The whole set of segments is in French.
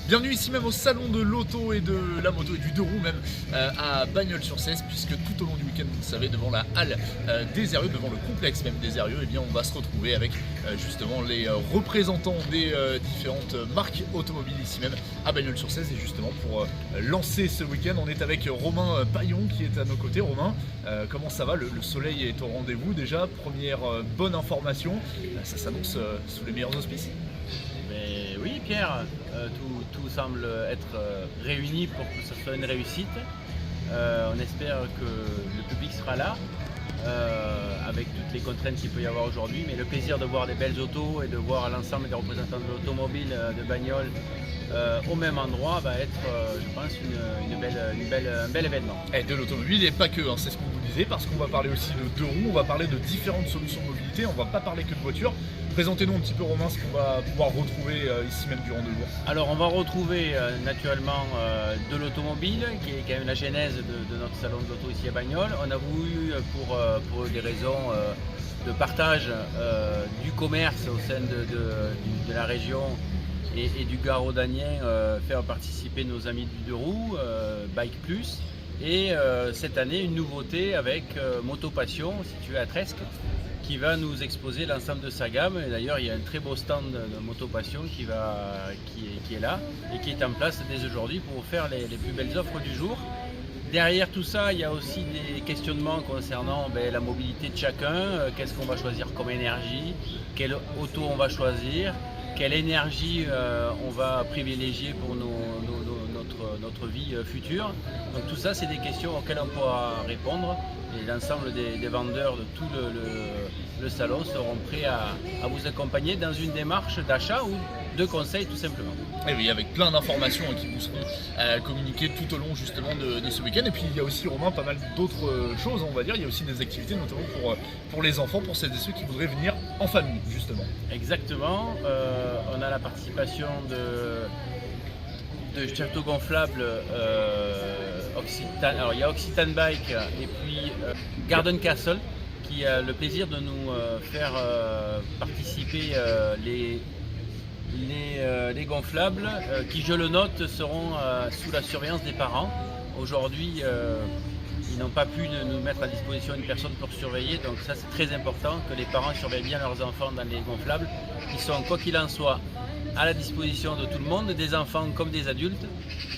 Bienvenue ici même au salon de l'auto et de la moto et du deux roues même à Bagnols-sur-Cèze, puisque tout au long du week-end, vous le savez, devant la halle des Eyrieux, devant le complexe même des Eyrieux, eh bien on va se retrouver avec justement les représentants des différentes marques automobiles ici même à Bagnols-sur-Cèze. Et justement pour lancer ce week-end, on est avec Romain Paillon qui est à nos côtés. Romain, comment ça va? Le soleil est au rendez-vous déjà, première bonne information, ça s'annonce sous les meilleurs auspices. Mais oui Pierre, tout semble être réuni pour que ce soit une réussite. On espère que le public sera là, avec toutes les contraintes qu'il peut y avoir aujourd'hui, mais le plaisir de voir des belles autos et de voir l'ensemble des représentants de l'automobile de Bagnols au même endroit va être, je pense, un bel événement. Et de l'automobile et pas que, hein, c'est ce qu'on vous disait, parce qu'on va parler aussi de deux roues, on va parler de différentes solutions de mobilité, on va pas parler que de voitures. Présentez-nous un petit peu, Romain, ce qu'on va pouvoir retrouver ici même durant 2 jours. Alors on va retrouver naturellement de l'automobile, qui est quand même la genèse de notre salon de l'auto ici à Bagnols. On a voulu, pour des raisons de partage du commerce au sein de la région et du Gard rhodanien, faire participer nos amis du deux roues, Bike Plus. Et cette année, une nouveauté avec Moto Passion, située à Tresques, qui va nous exposer l'ensemble de sa gamme. Et d'ailleurs, il y a un très beau stand de Moto Passion qui est là et qui est en place dès aujourd'hui pour vous faire les plus belles offres du jour. Derrière tout ça, il y a aussi des questionnements concernant la mobilité de chacun. Qu'est-ce qu'on va choisir comme énergie? Quelle auto on va choisir? Quelle énergie on va privilégier pour notre vie future? Donc tout ça, c'est des questions auxquelles on pourra répondre. Et l'ensemble des vendeurs de tout le salon seront prêts à vous accompagner dans une démarche d'achat ou de conseil tout simplement. Et oui, avec plein d'informations qui vous seront communiquées tout au long justement de ce week-end. Et puis il y a aussi, Romain, pas mal d'autres choses, on va dire. Il y a aussi des activités notamment pour les enfants, pour celles et ceux qui voudraient venir en famille justement. Exactement, on a la participation de château gonflable Occitan. Alors il y a Occitan Bike et puis Garden Castle qui a le plaisir de nous faire participer les gonflables qui, je le note, seront sous la surveillance des parents. Aujourd'hui, ils n'ont pas pu nous mettre à disposition une personne pour surveiller, donc ça c'est très important que les parents surveillent bien leurs enfants dans les gonflables. Ils sont, quoi qu'il en soit, à la disposition de tout le monde, des enfants comme des adultes,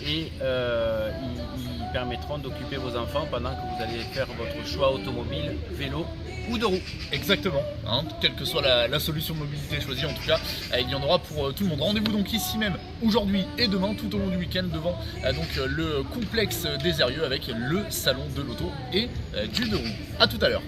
et ils permettront d'occuper vos enfants pendant que vous allez faire votre choix automobile, vélo ou de roue. Exactement, hein, quelle que soit la solution de mobilité choisie, en tout cas, il y en aura pour tout le monde. Rendez-vous donc ici même, aujourd'hui et demain, tout au long du week-end, devant donc le complexe des Eyrieux avec le salon de l'auto et du deux roues. A tout à l'heure.